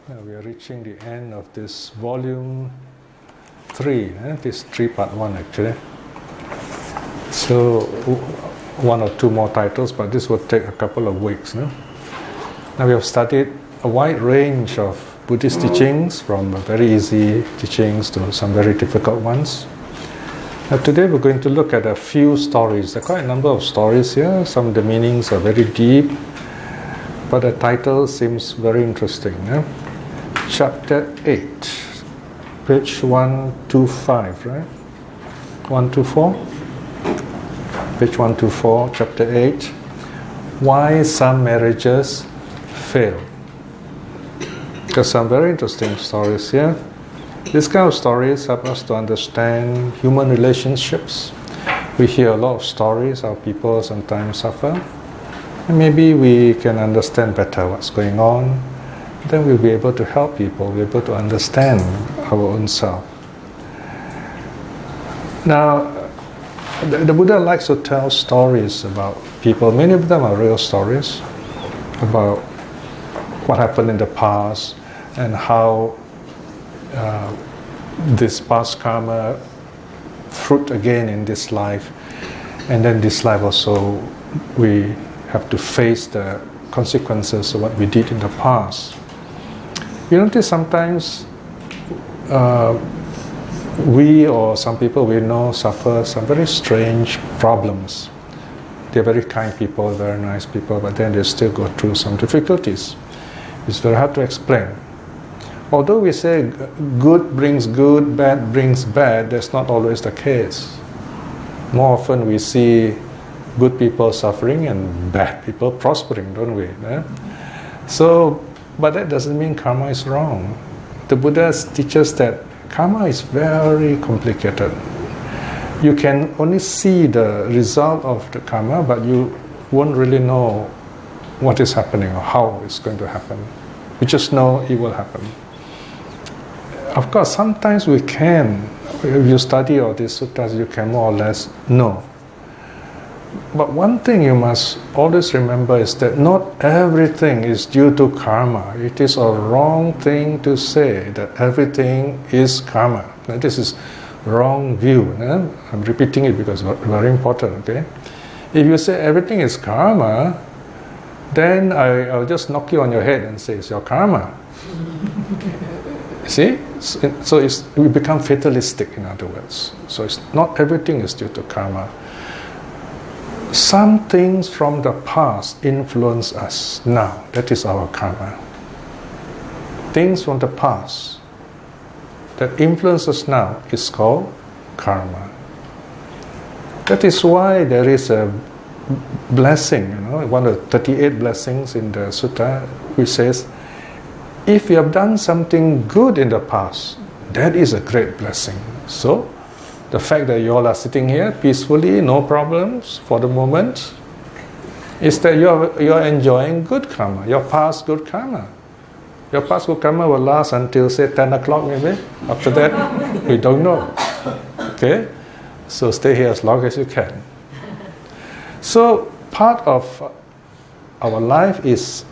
Now we are reaching the end of this volume 3, this 3-part 1 actually. So one or two more titles, but this will take a couple of weeks. Now we have studied a wide range of Buddhist teachings, from very easy teachings to some very difficult ones. Now today we're going to look at a few stories. There are quite a number of stories here. Some of the meanings are very deep, but the title seems very interesting. Chapter 8, page 125, right? 124? Page 124, chapter 8. Why some marriages fail. There's some very interesting stories here. These kind of stories help us to understand human relationships. We hear a lot of stories how people sometimes suffer. And maybe we can understand better what's going on. Then we'll be able to help people, we'll be able to understand our own self. Now, the Buddha likes to tell stories about people. Many of them are real stories about what happened in the past and how this past karma fruit again in this life. And then this life also, we have to face the consequences of what we did in the past. You notice sometimes we or some people we know suffer some very strange problems. They're very kind people, very nice people, but then they still go through some difficulties. It's very hard to explain. Although we say good brings good, bad brings bad, that's not always the case. More often we see good people suffering and bad people prospering, don't we? But that doesn't mean karma is wrong. The Buddha teaches that karma is very complicated. You can only see the result of the karma, but you won't really know what is happening or how it's going to happen. You just know it will happen. Of course, sometimes we can. If you study all these suttas, you can more or less know. But one thing you must always remember is that not everything is due to karma. It is a wrong thing to say that everything is karma. Now, this is wrong view. I'm repeating it because it's very important. Okay? If you say everything is karma, then I'll just knock you on your head and say it's your karma. See? So we become fatalistic, in other words. So it's not everything is due to karma. Some things from the past influence us now. That is our karma. Things from the past that influence us now is called karma. That is why there is a blessing, one of the 38 blessings in the sutta, which says, if you have done something good in the past, that is a great blessing. So, the fact that you all are sitting here peacefully, no problems for the moment, is that you are enjoying good karma, your past good karma. Your past good karma will last until, say, 10 o'clock maybe. After that, we don't know. Okay? So stay here as long as you can. So part of our life is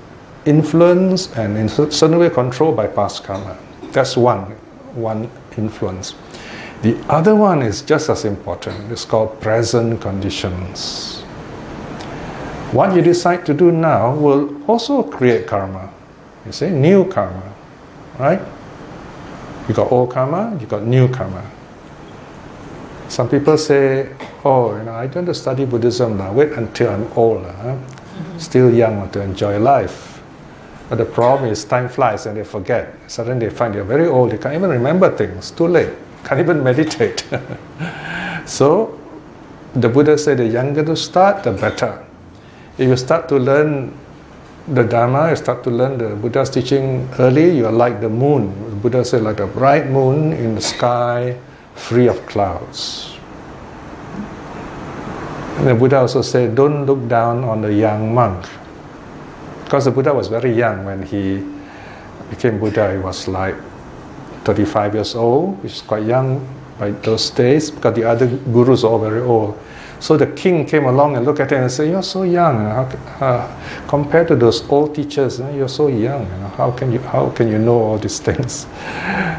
influenced and in a certain way controlled by past karma. That's one influence. The other one is just as important. It's called present conditions. What you decide to do now will also create karma. You see, new karma, right? You got old karma, you got new karma. Some people say, I don't want to study Buddhism now. Wait until I'm old, still young, want to enjoy life. But the problem is time flies and they forget. Suddenly they find they're very old, they can't even remember things, too late. Can't even meditate. So, the Buddha said the younger you start, the better. If you start to learn the Dharma, you start to learn the Buddha's teaching early, you are like the moon. The Buddha said like a bright moon in the sky, free of clouds. And the Buddha also said, don't look down on the young monk. Because the Buddha was very young when he became Buddha. He was like 35 years old, which is quite young by those days, because the other gurus are all very old. So the king came along and looked at him and said, "You're so young. Compared to those old teachers, you're so young. How can you know all these things?"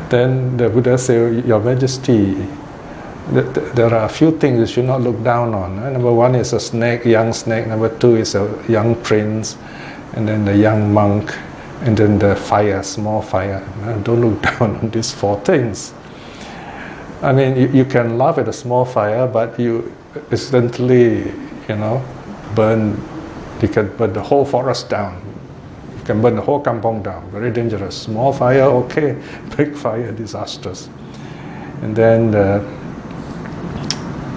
Then the Buddha said, "Your Majesty, there are a few things you should not look down on. Number one is a snake, young snake. Number two is a young prince, and then the young monk, and then the fire, small fire. Don't look down on these four things. I mean, you can laugh at a small fire, but you instantly, burn. You can burn the whole forest down. You can burn the whole kampong down. Very dangerous. Small fire, okay. Big fire, disastrous. And then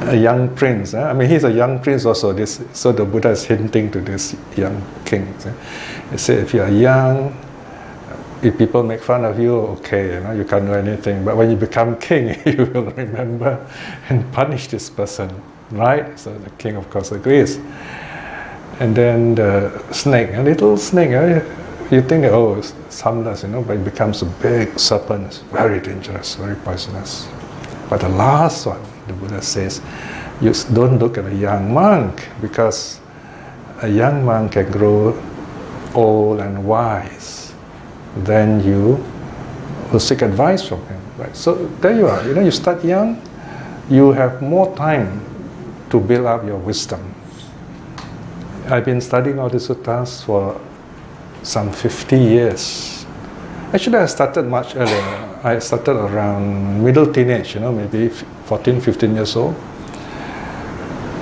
a young prince. I mean, he's a young prince also. So the Buddha is hinting to this young king. He said, if you are young, if people make fun of you, okay, you can't do anything. But when you become king, you will remember and punish this person, right? So the king, of course, agrees. And then the snake, a little snake, you think, it's harmless, but it becomes a big serpent. It's very dangerous, very poisonous. But the last one, the Buddha says, you don't look at a young monk, because a young monk can grow old and wise. Then you will seek advice from him. Right? So there you are. You start young, you have more time to build up your wisdom. I've been studying all these suttas for some 50 years. Actually, I started much earlier. I started around middle teenage, maybe 14, 15 years old.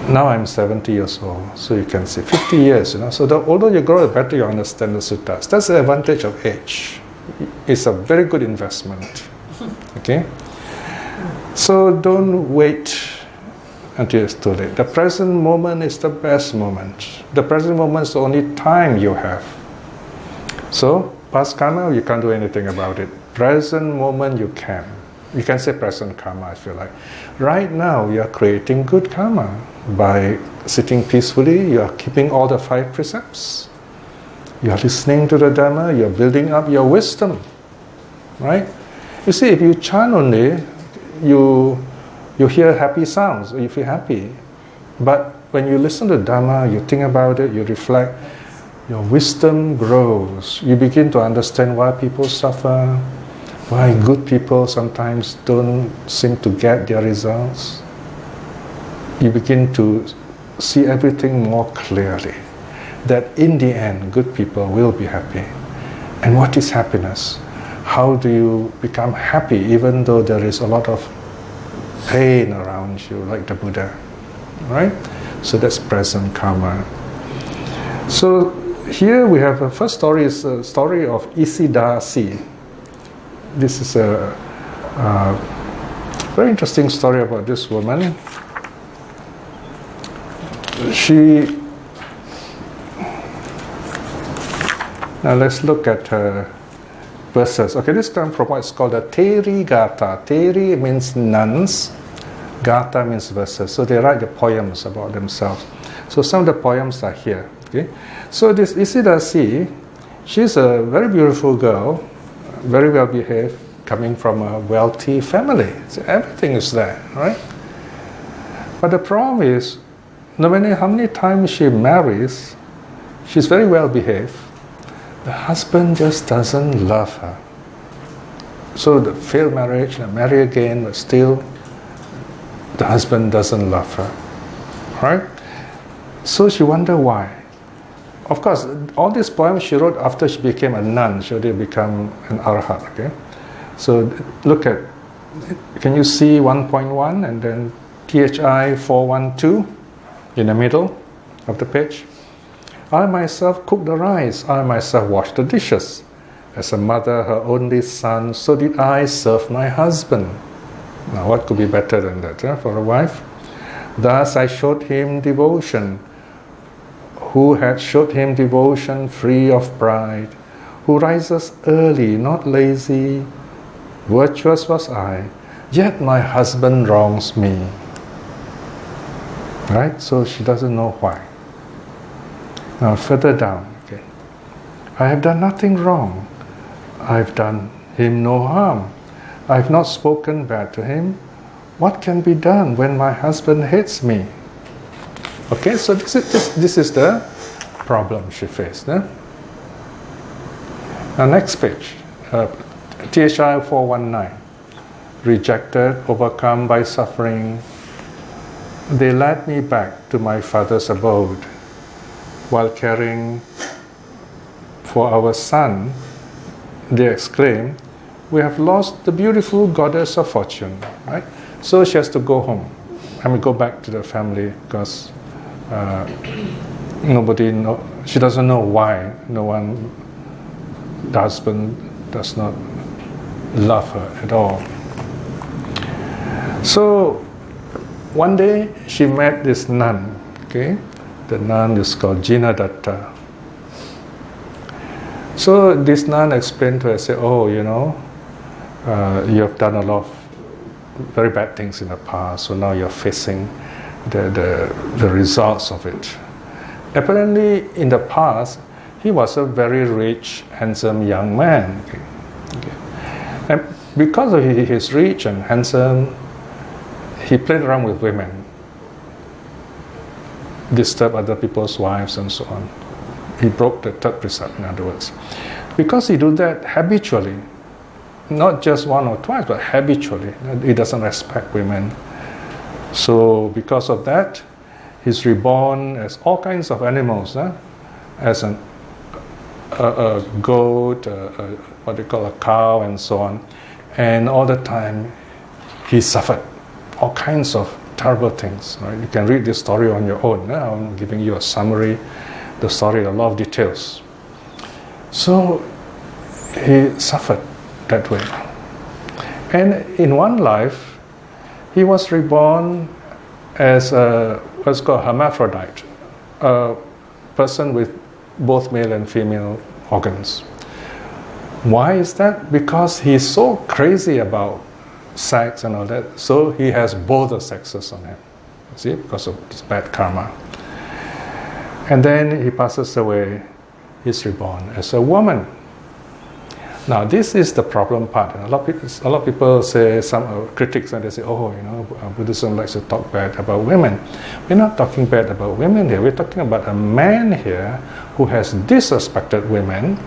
Now I'm 70 years old, so you can see 50 years, So the older you grow, the better you understand the suttas. That's the advantage of age. It's a very good investment. Okay? So don't wait until it's too late. The present moment is the best moment. The present moment is the only time you have. So, past karma, you can't do anything about it. Present moment, you can. You can say present karma, I feel like. Right now, you are creating good karma. By sitting peacefully, you are keeping all the 5 precepts. You are listening to the Dhamma, you are building up your wisdom. Right? You see, if you chant only, you hear happy sounds, you feel happy. But when you listen to Dhamma, you think about it, you reflect, your wisdom grows. You begin to understand why people suffer, why good people sometimes don't seem to get their results. You begin to see everything more clearly. That in the end, good people will be happy. And what is happiness? How do you become happy even though there is a lot of pain around you, like the Buddha? Right? So that's present karma. So here we have a first story is a story of Isidasi. This is a very interesting story about this woman. Now let's look at her verses. Okay, this comes from what's called a Teri Gata. Teri means nuns. Gata means verses. So they write the poems about themselves. So some of the poems are here. Okay, so this Isidasi, she's a very beautiful girl, very well behaved, coming from a wealthy family. So everything is there, right? But the problem is, no matter how many times she marries, she's very well behaved. The husband just doesn't love her. So the failed marriage, and marry again, but still the husband doesn't love her. Right? So she wondered why. Of course, all these poems she wrote after she became a nun, she already become an arhat. Okay? So look at, can you see 1.1 and then THI 412 in the middle of the page? I myself cooked the rice, I myself washed the dishes. As a mother, her only son, so did I serve my husband. Now what could be better than that for a wife? Thus I showed him devotion, who had showed him devotion free of pride, who rises early, not lazy. Virtuous was I, yet my husband wrongs me. Right? So she doesn't know why. Now further down, okay. I have done nothing wrong. I've done him no harm. I've not spoken bad to him. What can be done when my husband hates me? Okay, so this is the problem she faced. Now next page, THI 419. Rejected, overcome by suffering, they led me back to my father's abode. While caring for our son, they exclaimed, "We have lost the beautiful goddess of fortune." Right? So she has to go home. Go back to the family because she doesn't know why the husband does not love her at all. So one day she met this nun. Okay, the nun is called Jinadatta. So this nun explained to her, say, "Oh, you have done a lot of very bad things in the past, so now you're facing the results of it." Apparently, in the past, he was a very rich, handsome young man. Okay. And because of his rich and handsome, he played around with women, disturbed other people's wives and so on. He broke the third precept, in other words. Because he do that habitually, not just one or twice, but habitually, he doesn't respect women. So because of that, he's reborn as all kinds of animals, as a goat, what they call a cow, and so on. And all the time, he suffered all kinds of terrible things. Right? You can read this story on your own. I'm giving you a summary, the story, a lot of details. So he suffered that way. And in one life, he was reborn as what's called hermaphrodite, a person with both male and female organs. Why is that? Because he's so crazy about sex and all that, so he has both the sexes on him. See, because of this bad karma. And then he passes away, he's reborn as a woman. Now this is the problem part. And a lot of people say, some critics, and they say, Buddhism likes to talk bad about women. We're not talking bad about women here. We're talking about a man here who has disrespected women.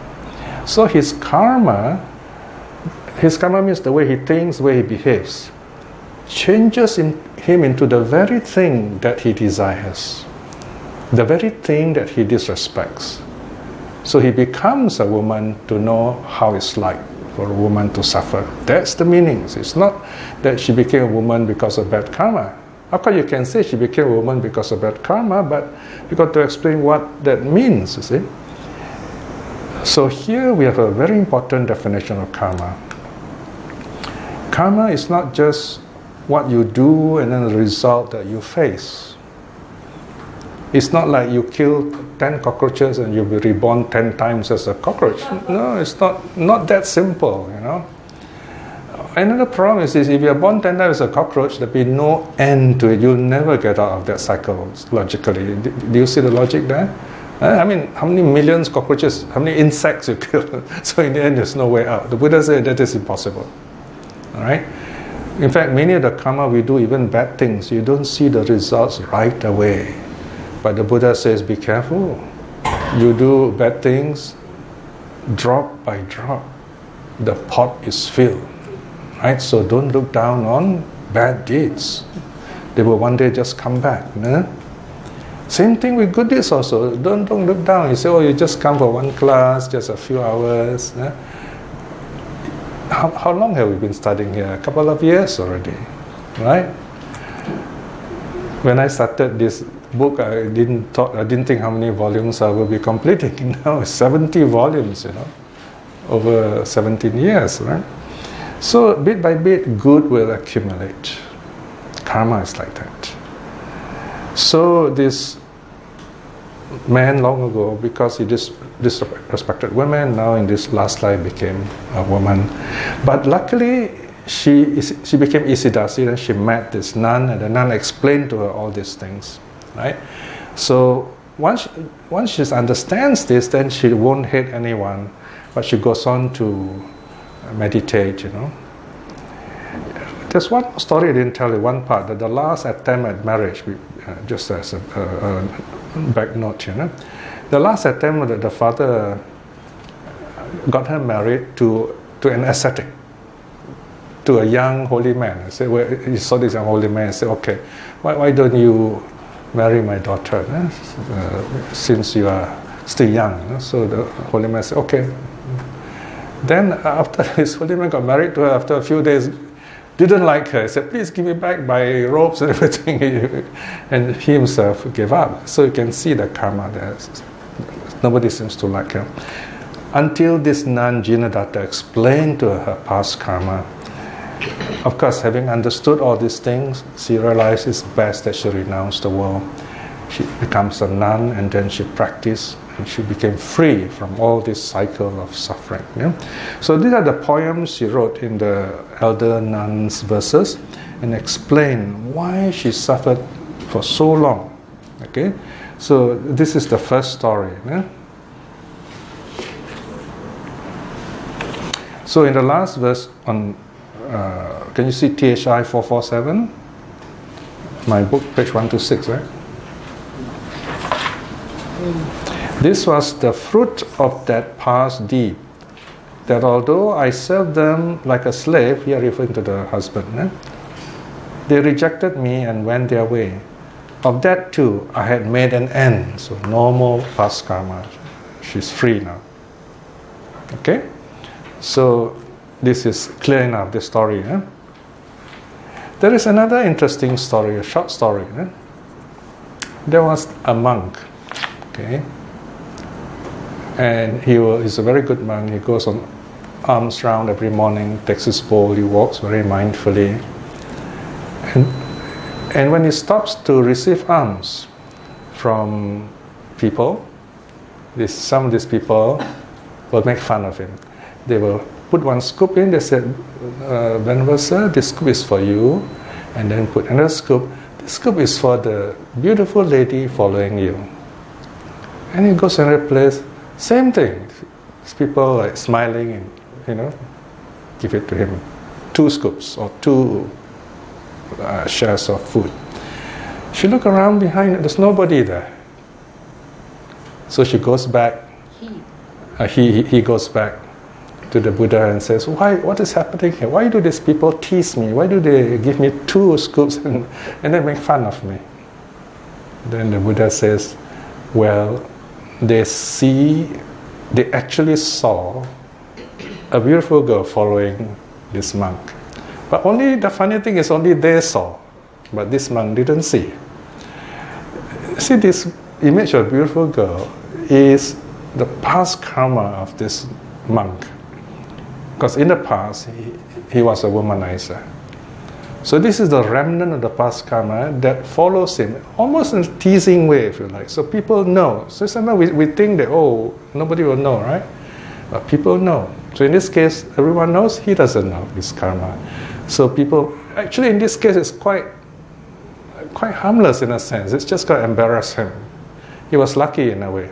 So his karma means the way he thinks, the way he behaves, changes him into the very thing that he desires, the very thing that he disrespects. So he becomes a woman to know how it's like for a woman to suffer. That's the meaning. It's not that she became a woman because of bad karma. How come you can say she became a woman because of bad karma, but you got to explain what that means, you see. So here we have a very important definition of karma. Karma is not just what you do and then the result that you face. It's not like you kill 10 cockroaches and you'll be reborn 10 times as a cockroach. No, it's not that simple, Another problem is if you're born 10 times as a cockroach, there'll be no end to it. You'll never get out of that cycle, logically. Do you see the logic there? How many millions of cockroaches, how many insects you kill? So in the end, there's no way out. The Buddha said that is impossible. All right? In fact, many of the karma we do, even bad things, you don't see the results right away. But the Buddha says, be careful. You do bad things, drop by drop, the pot is filled. Right? So don't look down on bad deeds. They will one day just come back. Same thing with good deeds also. Don't look down. You say, you just come for one class, just a few hours. How long have we been studying here? A couple of years already, right? When I started this book, I didn't think how many volumes I will be completing. Now 70 volumes, over 17 years, right? So bit by bit, good will accumulate. Karma is like that. So this man long ago, because he disrespected women, now in this last life became a woman. But luckily, she became Isidasi, and she met this nun, and the nun explained to her all these things, right? So once she understands this, then she won't hate anyone, but she goes on to meditate, There's one story I didn't tell you, one part, that the last attempt at marriage, just as a back note, the last attempt that the father got her married to an ascetic, to a young holy man. I said, well, he saw this young holy man and said, okay, why don't you marry my daughter since you are still young? So the holy man said, okay. Then after this holy man got married to her, after a few days, didn't like her. He said, please give me back my robes and everything. And he himself gave up. So you can see the karma there. Nobody seems to like her. Until this nun, Jinadatta, explained to her past karma. Of course, having understood all these things, she realized it's best that she renounce the world. She becomes a nun, and then she practiced, and she became free from all this cycle of suffering. So these are the poems she wrote in the elder nun's verses, and explain why she suffered for so long. Okay, so this is the first story. So in the last verse on, can you see THI 447? My book, page 126, right? This was the fruit of that past deed, that although I served them like a slave, here referring to the husband, they rejected me and went their way. Of that too, I had made an end. So no more past karma. She's free now. Okay? So this is clear enough, the story. There is another interesting story, a short story. There was a monk. Okay? And he's a very good monk. He goes on alms round every morning, takes his bowl, he walks very mindfully. And when he stops to receive alms from people, some of these people will make fun of him. They will put one scoop in, they said, Venerable sir, this scoop is for you. And then put another scoop. This scoop is for the beautiful lady following you. And he goes to another place, same thing. These people like smiling and, give it to him. 2 scoops or 2 shares of food. She look around behind, there's nobody there. So she goes back. He goes back to the Buddha and says, what is happening here? Why do these people tease me? Why do they give me 2 scoops and then make fun of me? Then the Buddha says, well, they actually saw a beautiful girl following this monk. But only the funny thing is only they saw, but this monk didn't see. See, this image of a beautiful girl is the past karma of this monk. Because in the past, he was a womanizer. So this is the remnant of the past karma that follows him, almost in a teasing way, if you like. So people know. So sometimes we think that, nobody will know, right? But people know. So in this case, everyone knows, he doesn't know his karma. So people, actually in this case, it's quite harmless in a sense. It's just going to embarrass him. He was lucky in a way.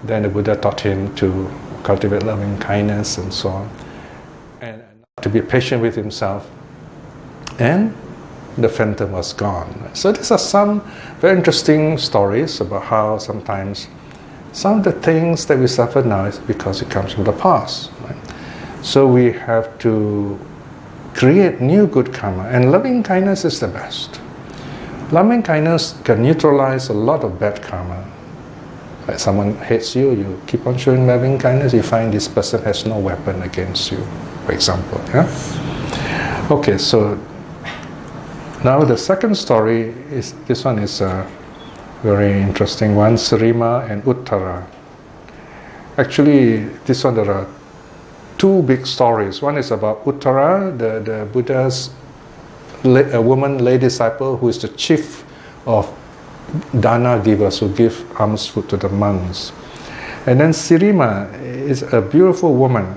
Then the Buddha taught him to cultivate loving kindness and so on. And to be patient with himself. And the phantom was gone. So these are some very interesting stories about how sometimes some of the things that we suffer now is because it comes from the past. Right? So we have to create new good karma, and loving kindness is the best. Loving kindness can neutralize a lot of bad karma. Like someone hates you, you keep on showing loving kindness, you find this person has no weapon against you, for example. Yeah? Okay, so now the second story is, this one is a very interesting one, Srima and Uttara. Actually, this one there are 2 big stories. One is about Uttara, the Buddha's a woman lay disciple who is the chief of dana givers who give alms food to the monks. And then Srima is a beautiful woman.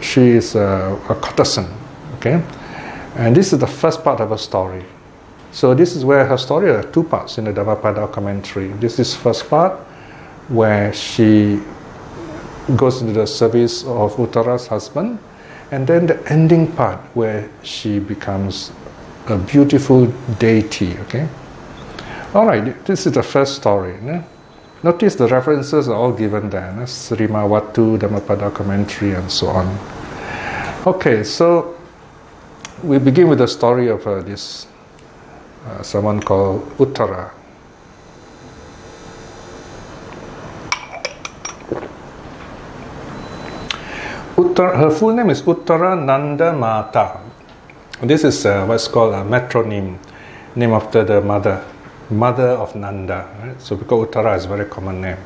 She is a courtesan. Okay? And this is the first part of her story. So this is where her story, there are 2 parts in the Dhammapada commentary. This is first part where she goes into the service of Uttara's husband, And then the ending part where she becomes a beautiful deity, okay? All right, this is the first story. Notice the references are all given there. Srima Watu, Dhammapada commentary, and so on. Okay, so we begin with the story of this someone called Uttara. Her full name is Uttara Nanda Mata. This is what's called a metronym, name after the mother of Nanda. Right? So because Uttara is a very common name.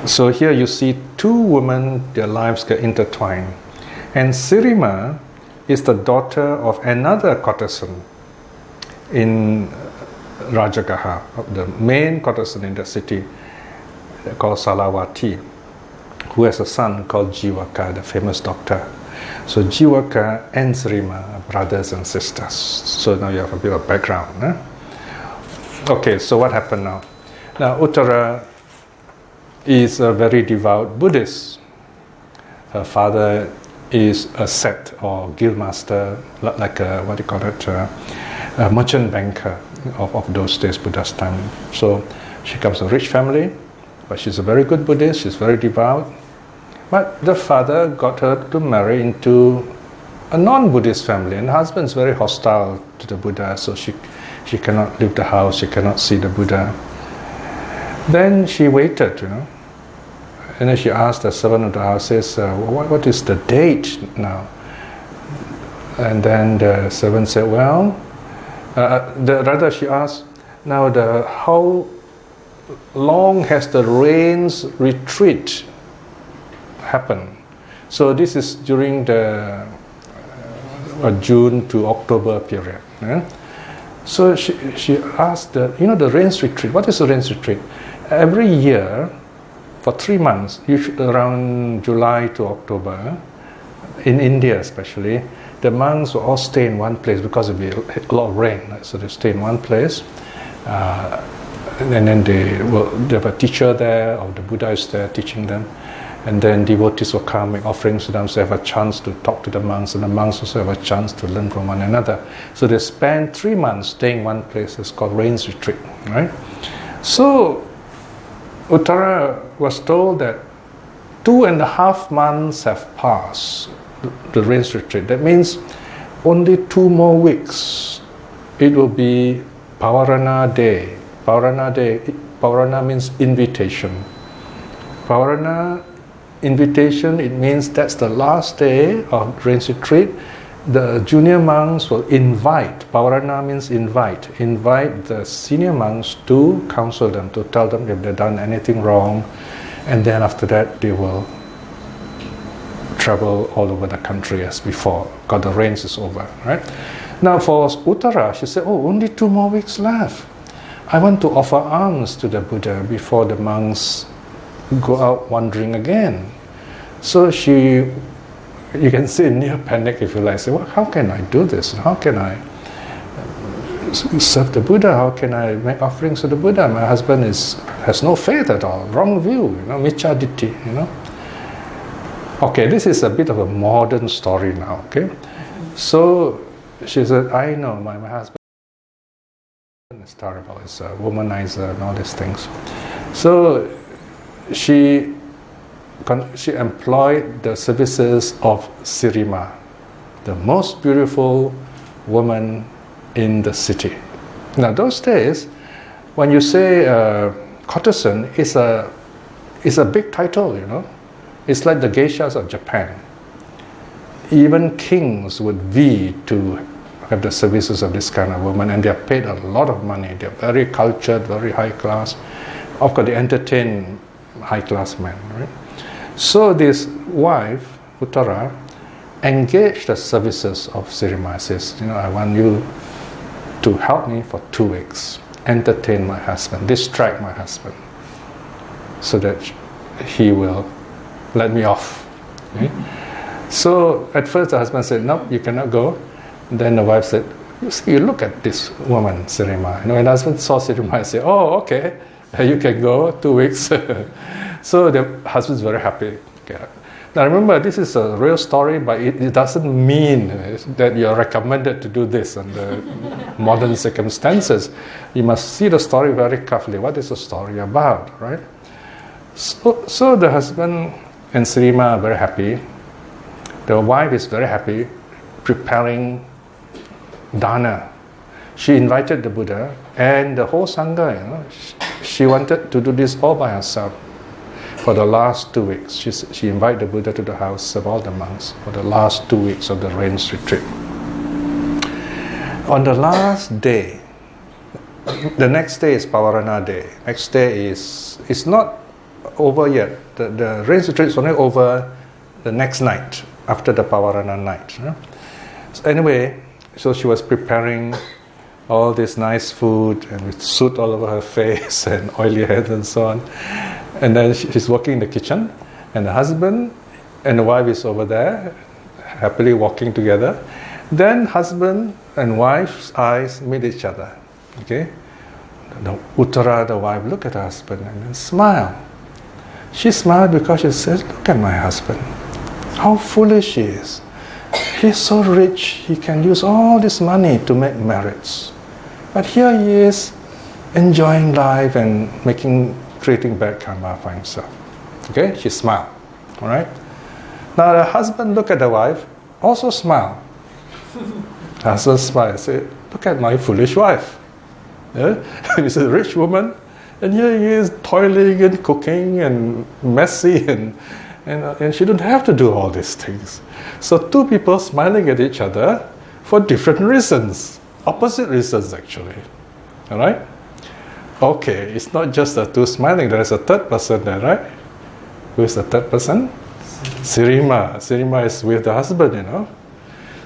So here you see two women, their lives get intertwined. And Sirima is the daughter of another courtesan in Rajagaha, the main courtesan in the city called Salavati, who has a son called Jivaka, the famous doctor. So Jivaka and Srima are brothers and sisters. So now you have a bit of background. Okay, so what happened now? Now Uttara is a very devout Buddhist. Her father is a set or guild master, like a, what do you call it, a merchant banker of those days, Buddha's time. So she comes from a rich family, but she's a very good Buddhist, she's very devout. But the father got her to marry into a non-Buddhist family, and the husband is very hostile to the Buddha, so she cannot leave the house, she cannot see the Buddha. Then she waited, and then she asked the servant of the house, says, what is the date now? And then the servant said, rather she asked, now how long has the rains retreat happened? So this is during the June to October period. So she asked, the rains retreat. What is the rains retreat? Every year, for 3 months, usually around July to October, in India especially, the monks will all stay in one place because it will be a lot of rain. So they stay in one place, and then they have a teacher there, or the Buddha is there teaching them. And then devotees will come, make offerings to them, so they have a chance to talk to the monks, and the monks also have a chance to learn from one another. So they spend 3 months staying in one place. It's called rains retreat, right? So Uttara was told that 2.5 months have passed, the rains retreat. That means only 2 more weeks. It will be Pavarana Day. Pavarana means invitation. Pavarana invitation, it means that's the last day of rains retreat. The junior monks will invite, Pavarana means invite the senior monks to counsel them, to tell them if they've done anything wrong, and then after that they will travel all over the country as before, because the rains is over, right? Now for Uttara, she said, only 2 more weeks left. I want to offer alms to the Buddha before the monks go out wandering again. So you can see near panic, if you like, say, how can I do this? How can I serve the Buddha? How can I make offerings to the Buddha? My husband has no faith at all, wrong view, miccha ditthi, Okay, this is a bit of a modern story now, okay? So she said, I know, my husband is terrible, he's a womanizer and all these things. So she employed the services of Sirima, the most beautiful woman in the city. Now, those days, when you say courtesan, it's a big title, It's like the geishas of Japan. Even kings would vie to have the services of this kind of woman, and they are paid a lot of money. They are very cultured, very high class. Of course, they entertain high-class men, right? So this wife, Uttara, engaged the services of Sirima. Says, I want you to help me for 2 weeks, entertain my husband, distract my husband, so that he will let me off. Okay? So at first the husband said, no, you cannot go. Then the wife said, you look at this woman, Sirima. When the husband saw Sirima, he said, you can go 2 weeks. So the husband's very happy. Okay. Now remember, this is a real story, but it doesn't mean that you're recommended to do this under modern circumstances. You must see the story very carefully. What is the story about, right? So the husband and Srima are very happy. The wife is very happy, preparing dana. She invited the Buddha and the whole Sangha, she wanted to do this all by herself. For the last 2 weeks, she invited the Buddha to the house of all the monks for the last 2 weeks of the rains retreat. On the last day, the next day is Pavarana day. Next day is not over yet. The rains retreat is only over the next night, after the Pavarana night. So anyway, so she was preparing all this nice food and with soot all over her face and oily head and so on. And then she's working in the kitchen, and the husband and the wife is over there, happily walking together. Then husband and wife's eyes meet each other. Okay, the Uttara, the wife, look at her husband and then smile. She smiled because she says, "Look at my husband. How foolish he is. He's so rich. He can use all this money to make merits, but here he is enjoying life and creating bad karma for himself." Okay, she smiled. All right. Now the husband looked at the wife, also smiled. Husband smiled, said, "Look at my foolish wife. Yeah? She's a rich woman, and here he is toiling and cooking and messy, and she don't have to do all these things." So two people smiling at each other for different reasons, opposite reasons actually. All right. Okay, it's not just the two smiling, there is a third person there, right? Who is the third person? Srima. Srima is with the husband,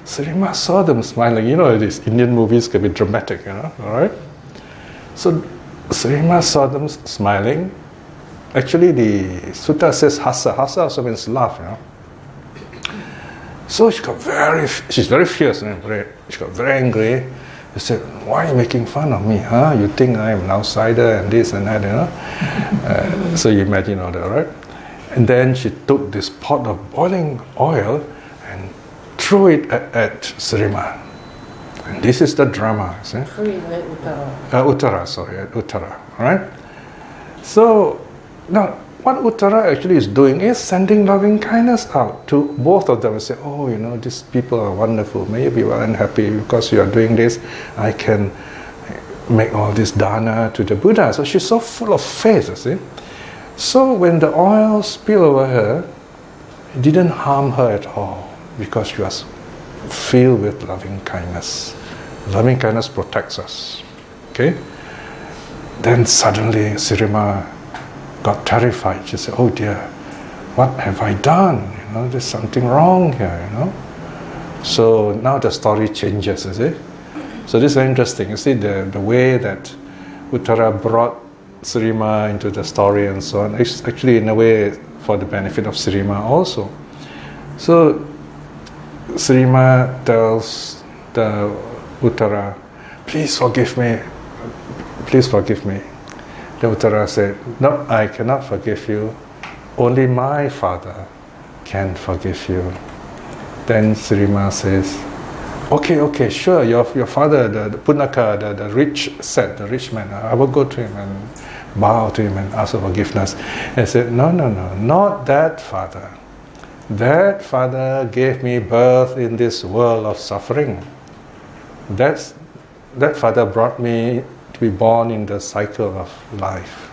Srima saw them smiling. These Indian movies can be dramatic, alright? So Srima saw them smiling. Actually, the sutta says hasa. Hasa also means laugh, So she's very fierce, she got very angry. He said, "Why are you making fun of me? Huh? You think I'm an outsider and this and that, So you imagine all that, right? And then she took this pot of boiling oil and threw it at Srima. And this is the drama, see? Uttara, all right? So now, what Uttara actually is doing is sending loving kindness out to both of them and say, "Oh, these people are wonderful. May you be well and happy because you are doing this. I can make all this dana to the Buddha." So she's so full of faith, you see. So when the oil spilled over her, it didn't harm her at all because she was filled with loving kindness. Loving kindness protects us. Okay? Then suddenly Srima got terrified. She said, "Oh dear, what have I done? There's something wrong here, So now the story changes, you see. So this is very interesting. You see the way that Uttara brought Srima into the story and so on. It's actually in a way for the benefit of Srima also. So Srima tells the Uttara, "Please forgive me. Please forgive me." The Uttara said, "No, I cannot forgive you. Only my father can forgive you." Then Srima says, Okay, sure, your father, the Punaka, the rich man, I will go to him and bow to him and ask for forgiveness." And he said, No, not that father. That father gave me birth in this world of suffering. That father brought me to be born in the cycle of life.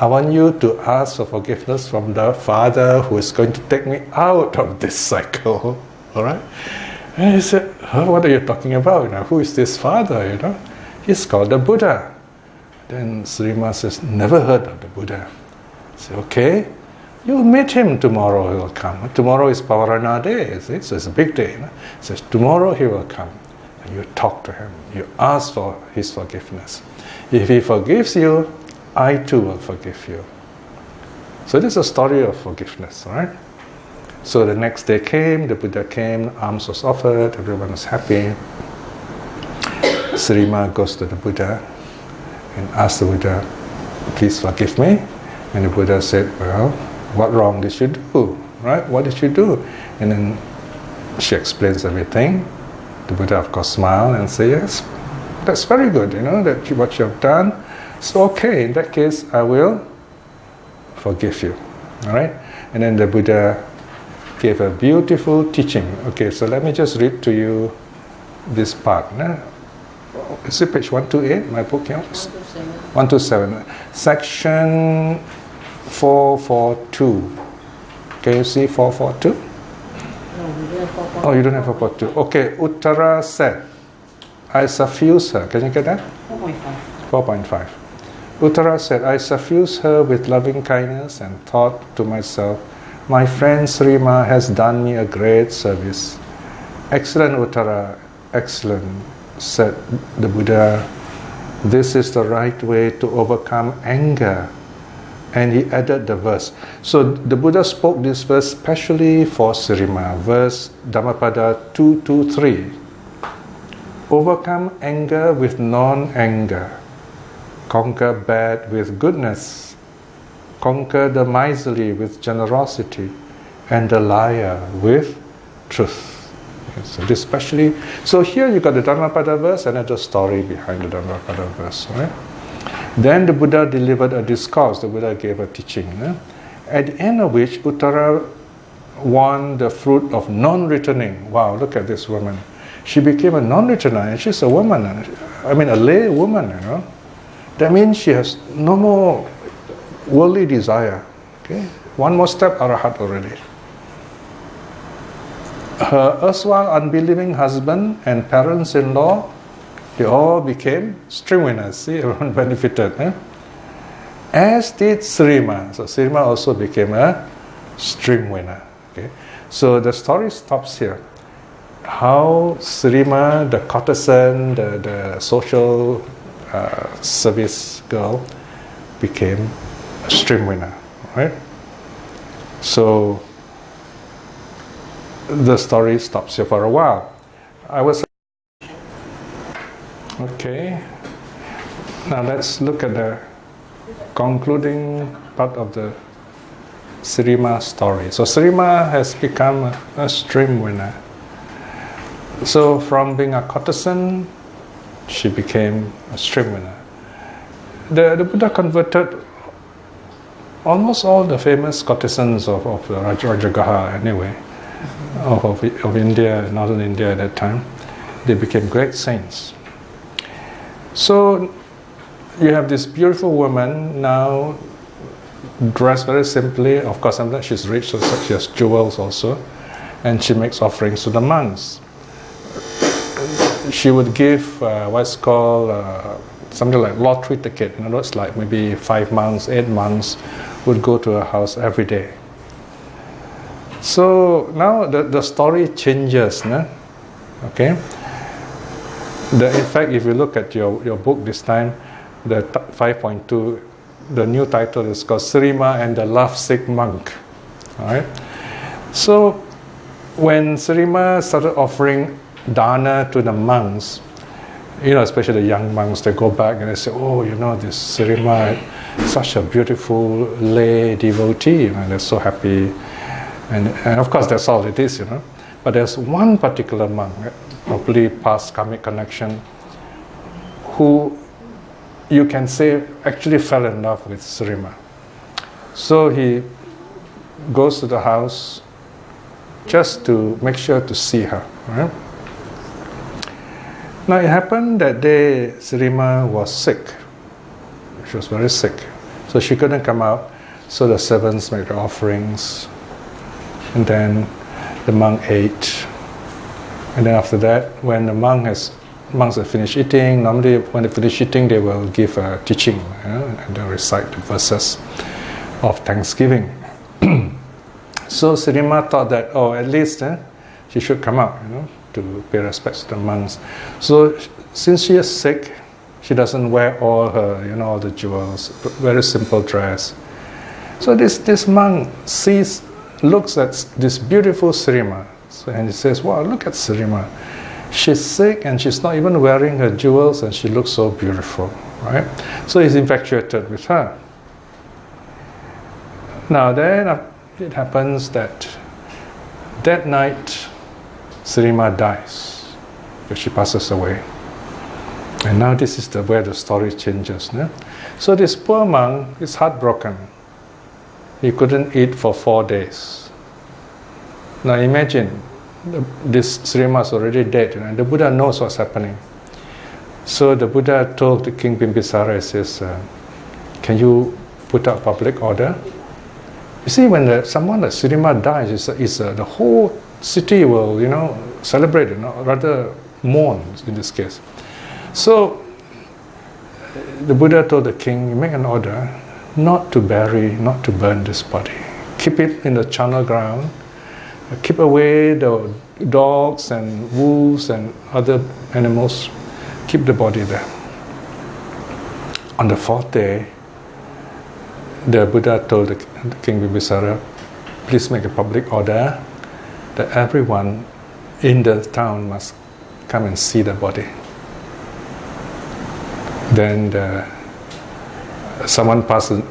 I want you to ask for forgiveness from the father who is going to take me out of this cycle. All right? And he said, "What are you talking about? Who is this father? He's called the Buddha." Then Srima says, "Never heard of the Buddha." I said, "Okay, you'll meet him tomorrow. He will come. Tomorrow is Pavarana day, so it's a big day. He says, tomorrow he will come. And you talk to him. You ask for his forgiveness. If he forgives you, I too will forgive you." So this is a story of forgiveness, all right? So the next day came, the Buddha came, alms was offered, everyone was happy. Srima goes to the Buddha and asks the Buddha, "Please forgive me." And the Buddha said, "Well, what wrong did you do? right? What did you do? And then she explains everything. The Buddha, of course, smiled and said, yes, that's very good, what you have done. So, okay, in that case, I will forgive you, all right? And then the Buddha gave a beautiful teaching. Okay, so let me just read to you this part. Is it page 128, my book here? 127. Section 442. Can you see 442? Oh, you don't have 442. Okay, Uttara said, I suffuse her. Can you get that? 4.5. Uttara said, I suffuse her with loving kindness and thought to myself, my friend Srima has done me a great service. Excellent, Uttara, excellent, said the Buddha. This is the right way to overcome anger. And he added the verse. So the Buddha spoke this verse specially for Srima, verse Dhammapada 223. Overcome anger with non-anger. Conquer bad with goodness. Conquer the miserly with generosity. And the liar with truth. Okay, so this especially. So here you got the Dhammapada verse and the story behind the Dhammapada verse, right? Then the Buddha delivered a discourse. The Buddha gave a teaching, at the end of which Uttara won the fruit of non-returning. Wow, look at this woman. She became a non-returner, and she's a woman. I mean, a lay woman, That means she has no more worldly desire. Okay, one more step, Arahat already. Her erstwhile unbelieving husband and parents-in-law, they all became stream winners. See, everyone benefited. As did Srima. So Srima also became a stream winner. Okay, so the story stops here. How Srima, the courtesan, the social service girl, became a stream winner. Right. So the story stops here for a while. Okay, now let's look at the concluding part of the Srima story. So Srima has become a stream winner. So from being a courtesan, she became a stream winner. The Buddha converted almost all the famous courtesans of Rajagaha anyway, of India, northern India at that time. They became great saints. So you have this beautiful woman now dressed very simply. Of course, sometimes she's rich, so she has jewels also, and she makes offerings to the monks. She would give what's called something like lottery ticket. In other words, like maybe 5 months, 8 months, would go to her house every day. So now the story changes, okay. In fact, if you look at your book this time, the 5.2, the new title is called Srima and the Lovesick Monk. All right. So when Srima started offering dana to the monks, especially the young monks, they go back and they say, oh, this Srima, such a beautiful lay devotee, they're so happy. And of course, that's all it is, But there's one particular monk, probably past karmic connection, who you can say actually fell in love with Srima. So he goes to the house just to make sure to see her. Right? Now it happened that day Srima was sick. She was very sick. So she couldn't come out. So the servants made her offerings. And then the monk ate. And then after that, when the monks have finished eating, normally when they finish eating, they will give a teaching, and they'll recite the verses of thanksgiving. So Srima thought that, at least she should come out, to pay respects to the monks. So since she is sick, she doesn't wear all her, all the jewels, very simple dress. So this monk looks at this beautiful Srima, and he says, wow, look at Srima. She's sick and she's not even wearing her jewels and she looks so beautiful, right? So he's infatuated with her. Now then, it happens that night Srima dies, because she passes away. And now this is where the story changes. No? So this poor monk is heartbroken. He couldn't eat for 4 days. Now imagine, this Srima is already dead, and the Buddha knows what's happening. So the Buddha told the King Bimbisara, he says, can you put out public order? You see, when someone like Srima dies, the whole city will, celebrate, rather mourn in this case. So the Buddha told the king, make an order not to burn this body. Keep it in the charnel ground. Keep away the dogs and wolves and other animals. Keep the body there. On the 4th day, the Buddha told the King Bimbisara, please make a public order that everyone in the town must come and see the body. Then someone passes.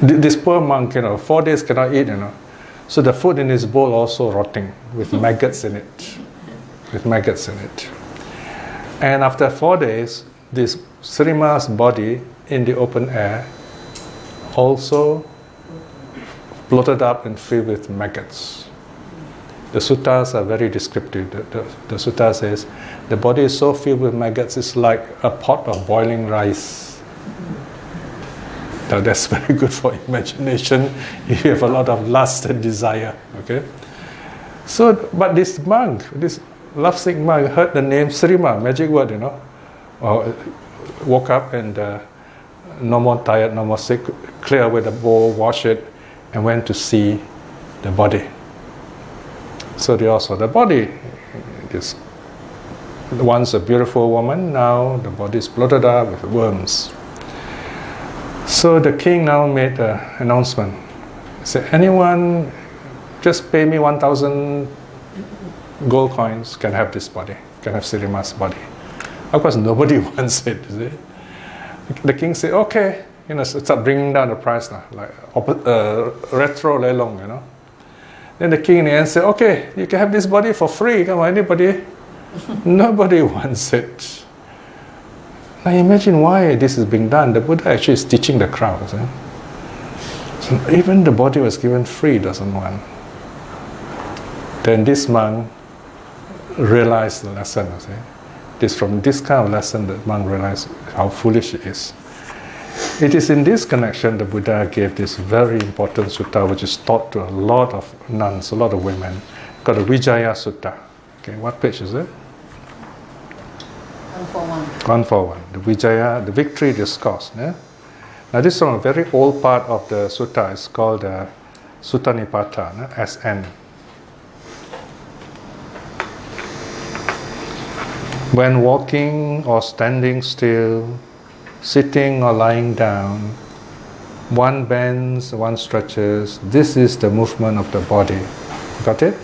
This poor monk, 4 days cannot eat, So the food in his bowl also rotting with maggots in it. And after 4 days, this Srima's body in the open air also bloated up and filled with maggots. The suttas are very descriptive. The sutta says, the body is so filled with maggots, it's like a pot of boiling rice. Now that's very good for imagination if you have a lot of lust and desire. Okay? So, but this monk, this lovesick monk, heard the name Srima, magic word, woke up and no more tired, no more sick, clear away the bowl, wash it, and went to see the body. So they all saw the body. This once a beautiful woman, now the body is bloated up with worms. So the king now made an announcement. He said, anyone just pay me 1,000 gold coins can have this body, can have Srima's body. Of course, nobody wants it, you see. The king said, okay, start bringing down the price now, like retro lelong, Then the king in the end said, okay, you can have this body for free, come on, anybody? Nobody wants it. Now imagine why this is being done. The Buddha actually is teaching the crowd. So even the body was given free, doesn't want. Then this monk realized the lesson. From this kind of lesson that monk realized how foolish it is. It is in this connection the Buddha gave this very important sutta, which is taught to a lot of nuns, a lot of women, called the Vijaya Sutta. Okay, what page is it? 141. The Vijaya, the victory discourse. Yeah? Now this is from a very old part of the sutta. It's called the Sutta Nipata, SN. When walking or standing still, sitting or lying down, one bends, one stretches. This is the movement of the body. Got it?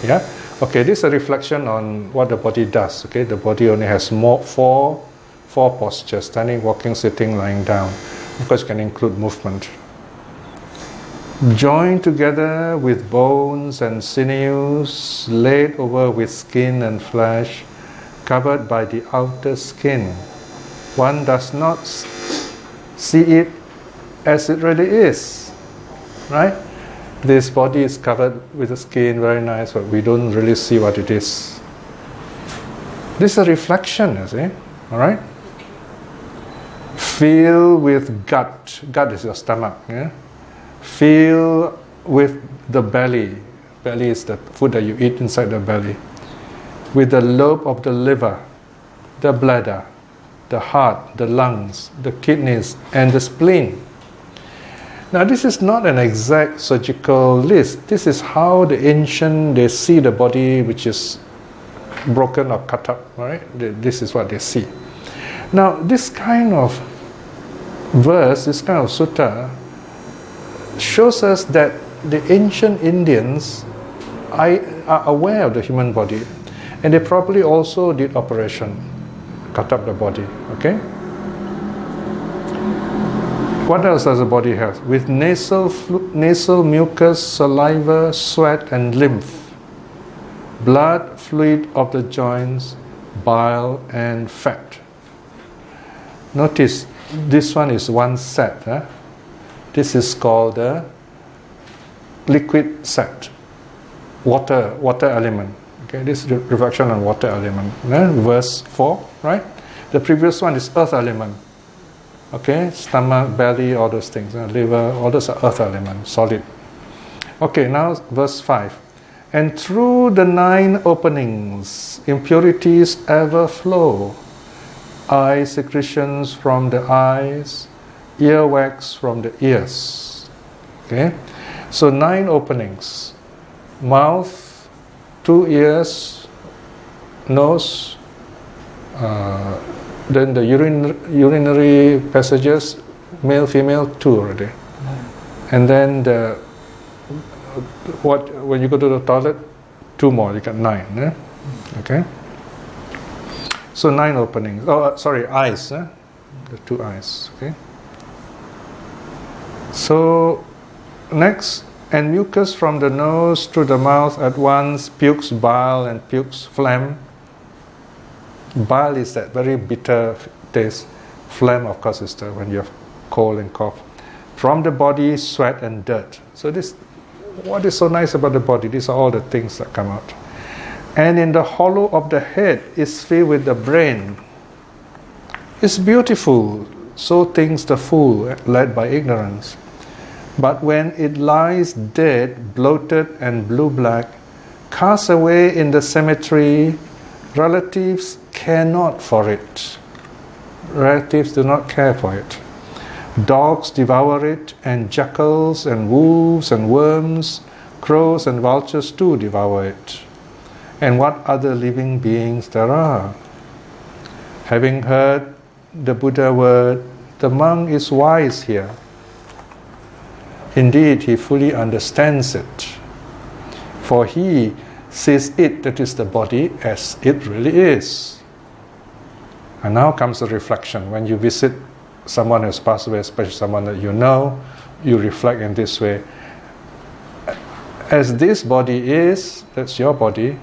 Yeah? Okay, this is a reflection on what the body does. Okay, the body only has four postures: standing, walking, sitting, lying down. Of course, it can include movement. Joined together with bones and sinews, laid over with skin and flesh, covered by the outer skin. One does not see it as it really is, right? This body is covered with the skin, very nice, but we don't really see what it is. This is a reflection, you see, all right? Feel with gut. Gut is your stomach, yeah? Feel with the belly. Belly is the food that you eat inside the belly. With the lobe of the liver, the bladder, the heart, the lungs, the kidneys, and the spleen. Now this is not an exact surgical list. This is how the ancient, they see the body which is broken or cut up, right? This is what they see. Now this kind of verse, this kind of sutta, shows us that the ancient Indians are aware of the human body, and they probably also did operation, cut up the body, okay? What else does the body have? With nasal mucus, saliva, sweat and lymph, blood, fluid of the joints, bile and fat. Notice this one is one set. This is called the liquid set. Water element. Okay, this is the reflection on water element. Verse 4, right? The previous one is earth element. Okay, stomach, belly, all those things. Liver, all those are earth elements, solid. Okay, now verse 5. And through the 9 openings, impurities ever flow. Eye secretions from the eyes, earwax from the ears. Okay, so 9 openings. Mouth, 2 ears, nose, then the urinary passages, male, female, 2 already. And then when you go to the toilet, 2 more, you got 9. Okay. So 9 openings. Eyes. The 2 eyes. Okay. So next, and mucus from the nose to the mouth at once pukes bile and pukes phlegm. Bile is that very bitter taste. Phlegm, of course, is when you have cold and cough. From the body, sweat and dirt. So what is so nice about the body? These are all the things that come out. And in the hollow of the head is filled with the brain. It's beautiful, so thinks the fool, led by ignorance. But when it lies dead, bloated and blue-black, cast away in the cemetery, relatives care not for it. Relatives do not care for it. Dogs devour it, and jackals and wolves and worms, crows and vultures too devour it. And what other living beings there are? Having heard the Buddha word, the monk is wise here. Indeed, he fully understands it. For he sees it, that is the body, as it really is. And now comes the reflection. When you visit someone who has passed away, especially someone that you know, you reflect in this way. As this body is, that's your body,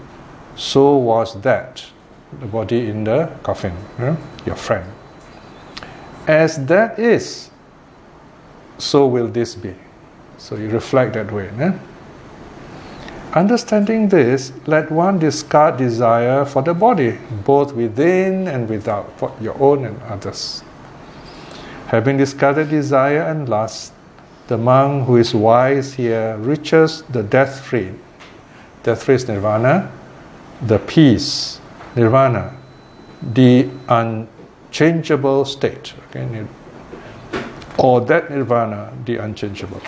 so was that, the body in the coffin, your friend. As that is, so will this be. So you reflect that way. Understanding this, let one discard desire for the body, both within and without, for your own and others. Having discarded desire and lust, the monk who is wise here reaches the death-free. Death-free is nirvana, the peace, nirvana, the unchangeable state. Okay? Or that nirvana, the unchangeable.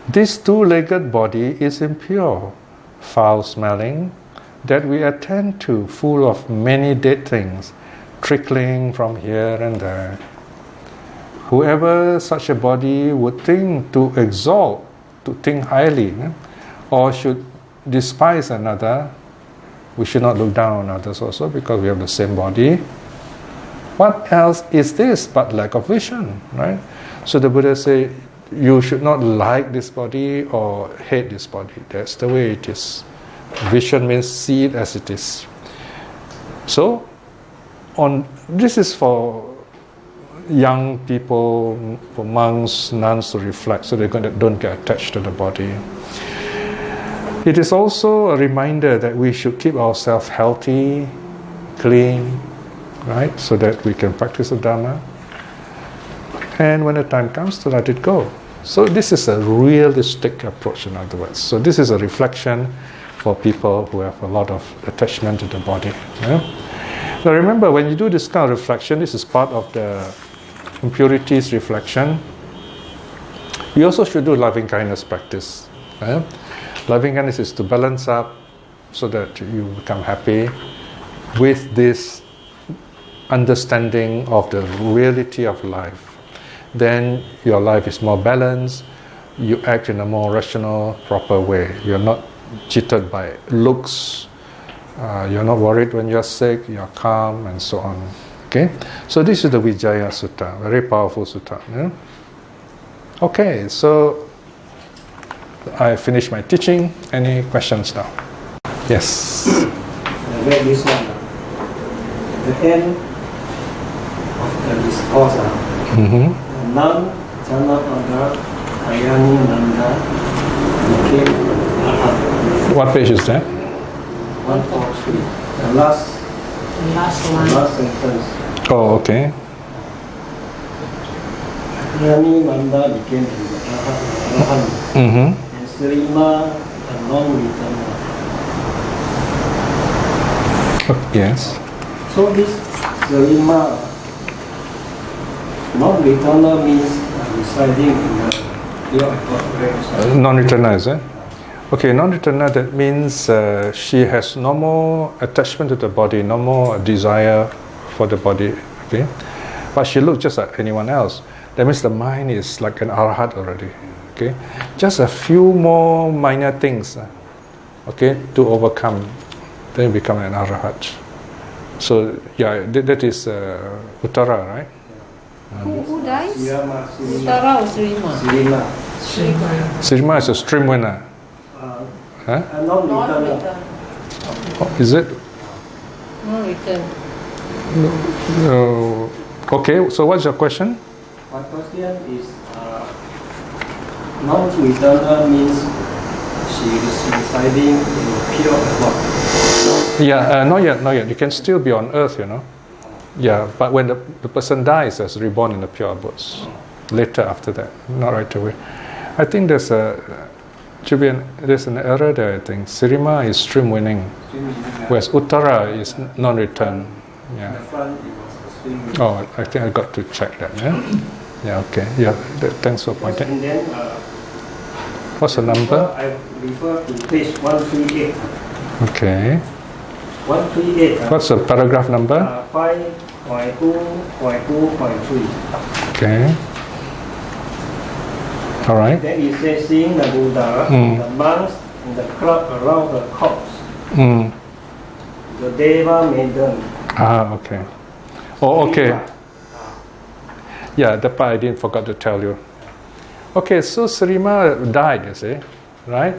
This 2-legged body is impure, foul-smelling, that we attend to, full of many dead things, trickling from here and there. Whoever such a body would think to exalt, to think highly, or should despise another, we should not look down on others also, because we have the same body. What else is this but lack of vision, right? So the Buddha said, you should not like this body or hate this body. That's the way it is. Vision means see it as it is. So, this is for young people, for monks, nuns to reflect, so they don't get attached to the body. It is also a reminder that we should keep ourselves healthy, clean, right, so that we can practice the Dharma. And when the time comes, to let it go. So this is a realistic approach, in other words. So this is a reflection for people who have a lot of attachment to the body. Now remember, when you do this kind of reflection, this is part of the impurities reflection. You also should do loving kindness practice. Loving kindness is to balance up so that you become happy with this understanding of the reality of life. Then your life is more balanced, you act in a more rational, proper way. You're not cheated by looks, you're not worried when you're sick, you're calm, and so on. Okay, so this is the Vijaya Sutta, very powerful sutta. Yeah? Okay, so I finished my teaching. Any questions now? Yes. I read this one. The end of the discourse. None Janapada Ayani Nanda became Arhat. What page is that? 143. The last sentence. Oh, okay. Ayani Nanda became Arhat. And Srima, the non-returner. Yes. So this Srima, non-returner means residing in the pure realms. Non-returner, is it? Okay, non-returner, that means she has no more attachment to the body, no more desire for the body, okay? But she looks just like anyone else. That means the mind is like an arhat already, okay? Just a few more minor things, okay, to overcome, then you become an arhat. So, yeah, that is Uttara, right? Who dies? Srima. Uttara or Srima? Srima is a stream winner. Huh? Non-returner. Oh, is it? No return. Okay, so what's your question? My question is, non-returner means she is residing in pure what? Yeah, not yet. You can still be on earth, you know. Yeah, but when the person dies, as reborn in the pure abodes. Later after that, not right away. I think there's an error there, I think. Srima is stream winning, whereas Uttara is non-return. Yeah. In the front it was a swing. Oh, I think I got to check that, yeah? Yeah, okay. Yeah, thanks for pointing. And then, What's the number? I refer to page 138. Okay. 138. What's the paragraph number? 5.2.2.3. Okay. All right. Then it says, seeing the Buddha, the monks in the crowd around the corpse, the Deva maiden. Ah, okay. Oh, okay. Yeah, that part I didn't forgot to tell you. Okay, so Srima died, you see, right?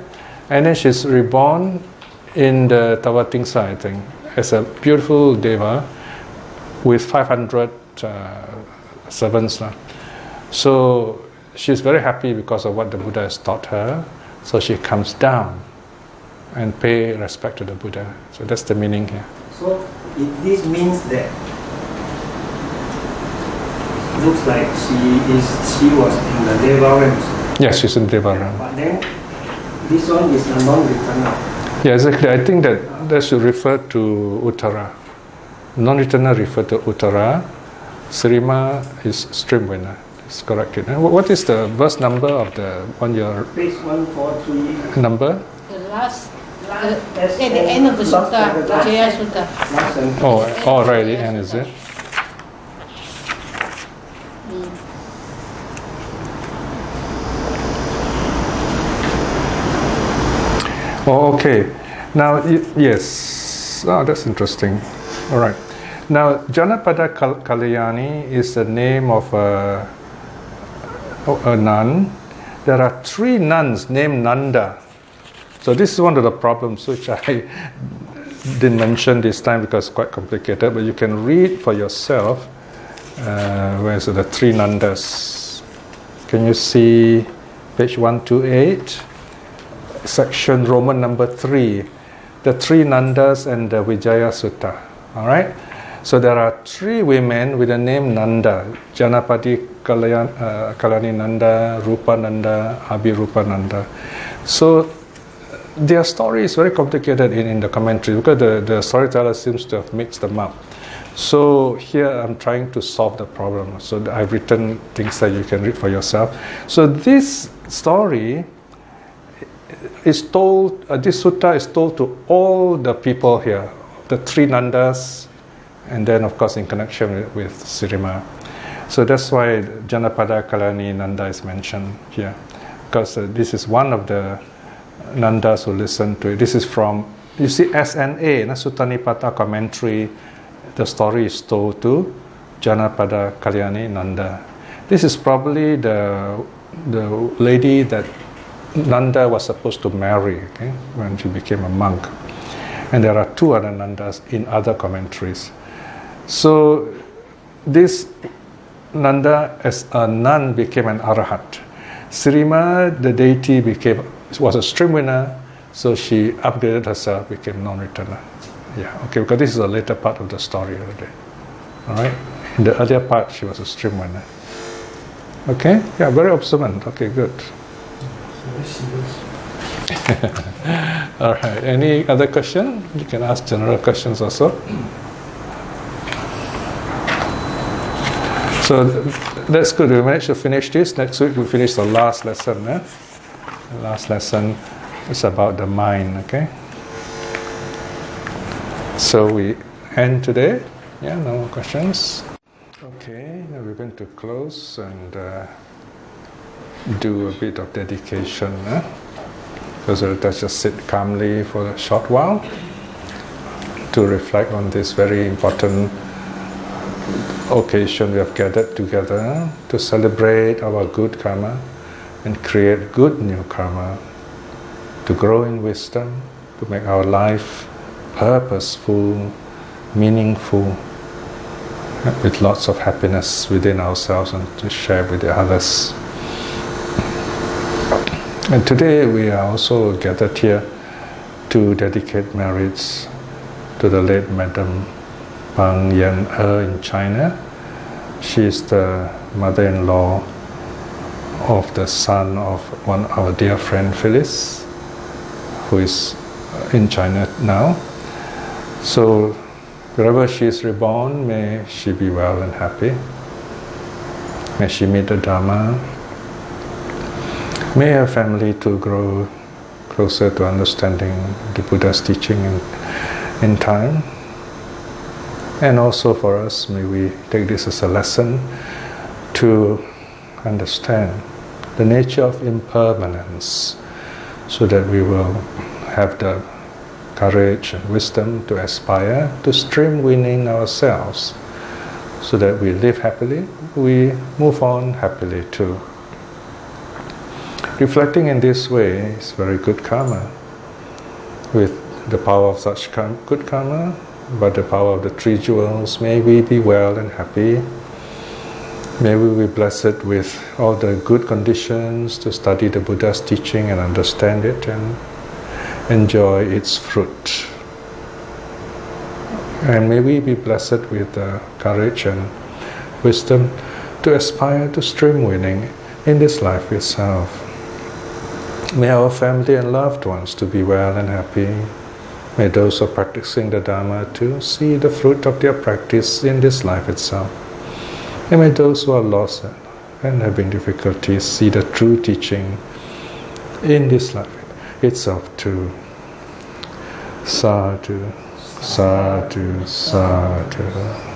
And then she's reborn in the Tavatingsa, I think, as a beautiful Deva with 500 servants. So she's very happy because of what the Buddha has taught her. So she comes down and pay respect to the Buddha. So that's the meaning here. So this means that looks like she was in the Deva realms. Yes, she's in Deva realm. But then this one is a non-returner. Yeah, exactly. I think that should refer to Uttara. Non-returner refer to Uttara. Srima is stream winner. It's correct. What is the verse number of the one year? Page 143. Number? The last at the end of the sutta, Vijaya Sutta. Oh, right, the end, is it? Oh, okay. Now, yes. Oh, that's interesting. All right. Now, Janapada Kalyani is the name of a nun. There are 3 nuns named Nanda. So this is one of the problems which I didn't mention this time because it's quite complicated, but you can read for yourself. Where's the 3 Nandas? Can you see page 128? Section Roman number 3, the 3 Nandas and the Vijaya Sutta. All right. So there are 3 women with the name Nanda: Janapati Kalyani Nanda, Rupa Nanda, Abhirupa Nanda. So their story is very complicated in the commentary because the storyteller seems to have mixed them up. So here I'm trying to solve the problem. So I've written things that you can read for yourself. So this story is told, this sutta is told to all the people here, the 3 Nandas, and then of course in connection with Srima. So that's why Janapada Kalyani Nanda is mentioned here, because this is one of the Nandas who listened to it. This is from, you see, SNA, Sutta Nipata commentary, the story is told to Janapada Kalyani Nanda. This is probably the lady that Nanda was supposed to marry, okay, when she became a monk. And there are two other Nandas in other commentaries. So this Nanda as a nun became an Arahat. Sirima, the deity, was a stream winner, so she upgraded herself, became non-returner. Yeah, okay, because this is a later part of the story already. Alright? In the earlier part, she was a stream winner. Okay? Yeah, very observant. Okay, good. Alright, any other question? You can ask general questions also. So that's good. We managed to finish this. Next week we finish the last lesson. The last lesson is about the mind. Okay. So we end today. Yeah, no more questions. Okay, now we're going to close and do a bit of dedication. So let's just sit calmly for a short while to reflect on this very important occasion we have gathered together to celebrate our good karma and create good new karma, to grow in wisdom, to make our life purposeful, meaningful, with lots of happiness within ourselves and to share with the others. And today we are also gathered here to dedicate merits to the late Madam Pang Yan in China. She is the mother-in-law of the son of one of our dear friend Phyllis, who is in China now. So wherever she is reborn, may she be well and happy. May she meet the Dharma. May her family too grow closer to understanding the Buddha's teaching in time. And also for us, may we take this as a lesson to understand the nature of impermanence, so that we will have the courage and wisdom to aspire to stream winning ourselves, so that we live happily, we move on happily too. Reflecting in this way is very good karma. With the power of such good karma, by the power of the three jewels, may we be well and happy. May we be blessed with all the good conditions to study the Buddha's teaching and understand it and enjoy its fruit. And may we be blessed with the courage and wisdom to aspire to stream winning in this life itself. May our family and loved ones to be well and happy. May those who are practicing the Dharma to see the fruit of their practice in this life itself. And may those who are lost and having difficulties see the true teaching in this life itself too. Sadhu, sadhu, sadhu.